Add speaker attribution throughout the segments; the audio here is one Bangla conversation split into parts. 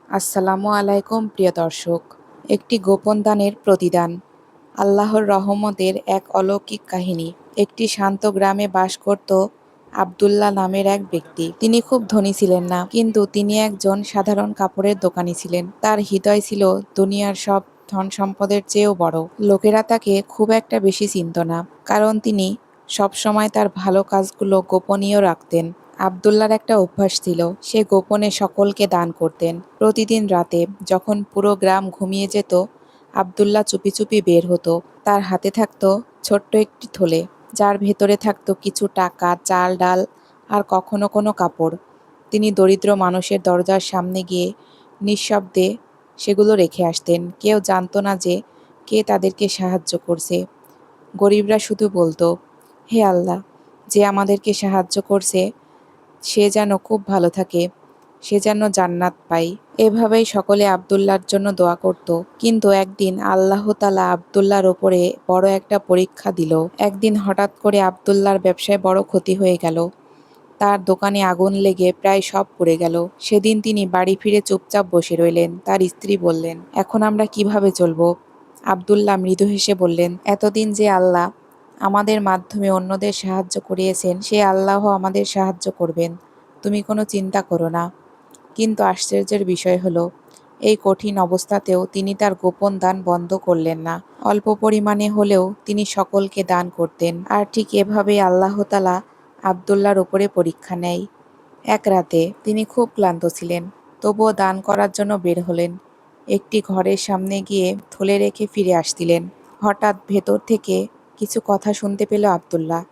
Speaker 1: আসসালামু আলাইকুম প্রিয় দর্শক। একটি গোপন দানের প্রতিদান। আল্লাহর রহমতের এক অলৌকিক কাহিনী। একটি শান্ত গ্রামে বাস করত আব্দুল্লাহ নামের এক ব্যক্তি। তিনি খুব ধনী ছিলেন না, কিন্তু তিনি একজন সাধারণ কাপড়ের দোকানি ছিলেন। তার হৃদয় ছিল দুনিয়ার সব ধন সম্পদের চেয়েও বড়। লোকেরা তাকে খুব একটা বেশি চিনত না, কারণ তিনি সবসময় তার ভালো কাজগুলো গোপনীয় রাখতেন। আব্দুল্লাহর একটা অভ্যাস ছিল, সে গোপনে সকলকে দান করতেন। প্রতিদিন রাতে যখন পুরো গ্রাম ঘুমিয়ে যেত, আব্দুল্লাহ চুপি চুপি বের হতো। তার হাতে থাকতো ছোট্ট একটি থলে, যার ভেতরে থাকতো কিছু টাকা, চাল, ডাল আর কখনো কোনো কাপড়। তিনি দরিদ্র মানুষের দরজার সামনে গিয়ে নিঃশব্দে সেগুলো রেখে আসতেন। কেউ জানতো না যে কে তাদেরকে সাহায্য করছে। গরিবরা শুধু বলতো, হে আল্লাহ, যে আমাদেরকে সাহায্য করছে সে যেন খুব ভালো থাকে, সে যেন জান্নাত পায়। এভাবেই সকলে আব্দুল্লাহর জন্য দোয়া করত। কিন্তু একদিন আল্লাহ তাআলা আব্দুল্লাহর ওপরে বড় একটা পরীক্ষা দিল। একদিন হঠাৎ করে আব্দুল্লাহর ব্যবসায় বড় ক্ষতি হয়ে গেল। তার দোকানে আগুন লেগে প্রায় সব পুড়ে গেল। সেদিন তিনি বাড়ি ফিরে চুপচাপ বসে রইলেন। তার স্ত্রী বললেন, এখন আমরা কিভাবে চলবো? আব্দুল্লাহ মৃদু হেসে বললেন, এতদিন যে আল্লাহ আমাদের মাধ্যমে অন্যদের সাহায্য করিয়েছেন, সে আল্লাহ আমাদের সাহায্য করবেন। তুমি কোনো চিন্তা করো না। কিন্তু আশ্চর্যের বিষয় হলো, এই কঠিন অবস্থাতেও তিনি তার গোপন দান বন্ধ করলেন না। অল্প পরিমাণে হলেও তিনি সকলকে দান করতেন। আর ঠিক এভাবেই আল্লাহ তাআলা আব্দুল্লাহর উপরে পরীক্ষা নেয়। এক রাতে তিনি খুব ক্লান্ত ছিলেন, তবুও দান করার জন্য বের হলেন। একটি ঘরের সামনে গিয়ে থলে রেখে ফিরে আসছিলেন। হঠাৎ ভেতর থেকে কিছু কথা শুনতে পেল আব্দুল্লাহ।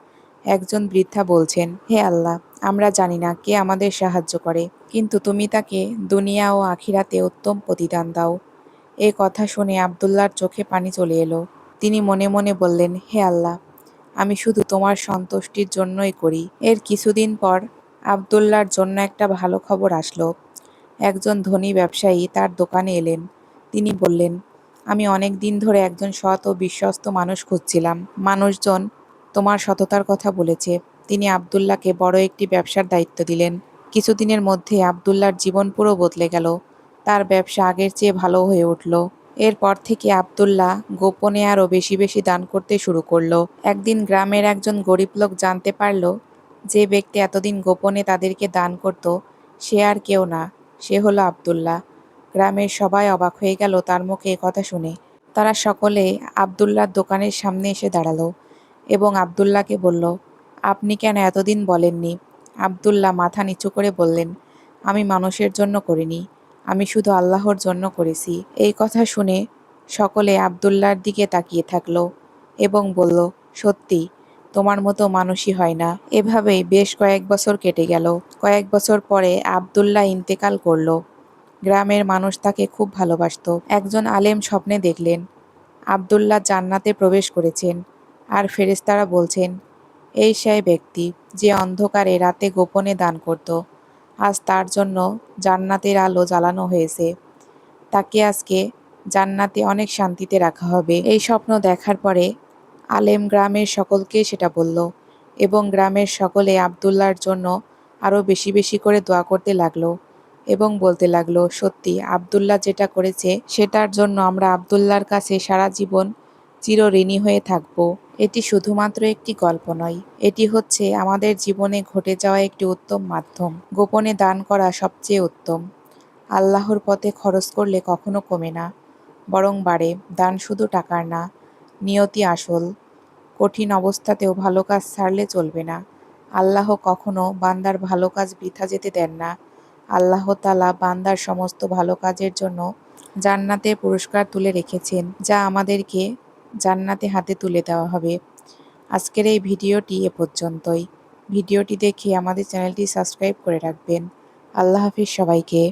Speaker 1: একজন বৃদ্ধা বলছেন, হে আল্লাহ, আমরা জানি না কে আমাদের সাহায্য করে, কিন্তু তুমি তাকে দুনিয়া ও আখিরাতে উত্তম প্রতিদান দাও। এ কথা শুনে আব্দুল্লাহর চোখে পানি চলে এলো। তিনি মনে মনে বললেন, হে আল্লাহ, আমি শুধু তোমার সন্তুষ্টির জন্যই করি। এর কিছুদিন পর আব্দুল্লাহর জন্য একটা ভালো খবর আসলো। একজন ধনী ব্যবসায়ী তার দোকানে এলেন। তিনি বললেন, আমি অনেক দিন ধরে একজন সৎ ও বিশ্বস্ত মানুষ খুঁজছিলাম। মানুষজন তোমার সততার কথা বলেছে। তিনি আব্দুল্লাহকে বড় একটি ব্যবসার দায়িত্ব দিলেন। কিছুদিনের মধ্যে আব্দুল্লাহর জীবন পুরো বদলে গেল। তার ব্যবসা আগের চেয়ে ভালো হয়ে উঠল। এরপর থেকে আব্দুল্লাহ গোপনে আরও বেশি বেশি দান করতে শুরু করলো। একদিন গ্রামের একজন গরিব লোক জানতে পারল, যে ব্যক্তি এতদিন গোপনে তাদেরকে দান করত, সে আর কেউ না, সে হলো আব্দুল্লাহ। গ্রামের সবাই অবাক হয়ে গেল তার মুখে এ কথা শুনে। তারা সকলে আব্দুল্লাহর দোকানের সামনে এসে দাঁড়ালো এবং আব্দুল্লাহকে বলল, আপনি কেন এতদিন বলেননি? আব্দুল্লাহ মাথা নিচু করে বললেন, আমি মানুষের জন্য করিনি, আমি শুধু আল্লাহর জন্য করেছি। এই কথা শুনে সকলে আব্দুল্লাহর দিকে তাকিয়ে থাকলো এবং বলল, সত্যি, তোমার মতো মানুষই হয় না। এভাবেই বেশ কয়েক বছর কেটে গেল। কয়েক বছর পরে আব্দুল্লাহ ইন্তেকাল করলো। গ্রামের মানুষ তাকে খুব ভালোবাসত। একজন আলেম স্বপ্নে দেখলেন আব্দুল্লাহ জান্নাতে প্রবেশ করেছেন, আর ফেরেশতারা বলছেন, এই সেই ব্যক্তি যে অন্ধকারে রাতে গোপনে দান করত। আজ তার জন্য জান্নাতের আলো জ্বালানো হয়েছে। তাকে আজকে জান্নাতে অনেক শান্তিতে রাখা হবে। এই স্বপ্ন দেখার পরে আলেম গ্রামের সকলকে সেটা বলল এবং গ্রামের সকলে আব্দুল্লাহর জন্য আরও বেশি বেশি করে দোয়া করতে লাগলো এবং বলতে লাগলো, সত্যি, আব্দুল্লাহ যেটা করেছে সেটার জন্য আমরা আব্দুল্লাহর কাছে সারা জীবন চিরঋণী হয়ে থাকব। এটি শুধুমাত্র একটি গল্প নয়, এটি হচ্ছে আমাদের জীবনে ঘটে যাওয়া একটি উত্তম মাধ্যম। গোপনে দান করা সবচেয়ে উত্তম। আল্লাহর পথে খরচ করলে কখনো কমে না, বরং বাড়ে। দান শুধু টাকার না, নিয়তি আসল। কঠিন অবস্থাতেও ভালো কাজ ছাড়লে চলবে না। আল্লাহ কখনো বান্দার ভালো কাজ বৃথা যেতে দেন না। আল্লাহ তাআলা বান্দার সমস্ত ভালো কাজের জন্য জান্নাতে পুরস্কার তুলে রেখেছেন, যা আমাদেরকে জান্নাতে হাতে তুলে দেওয়া হবে। আজকের এই ভিডিওটি এ পর্যন্তই। ভিডিওটি দেখে আমাদের চ্যানেলটি সাবস্ক্রাইব করে রাখবেন। আল্লাহ হাফিজ সবাইকে।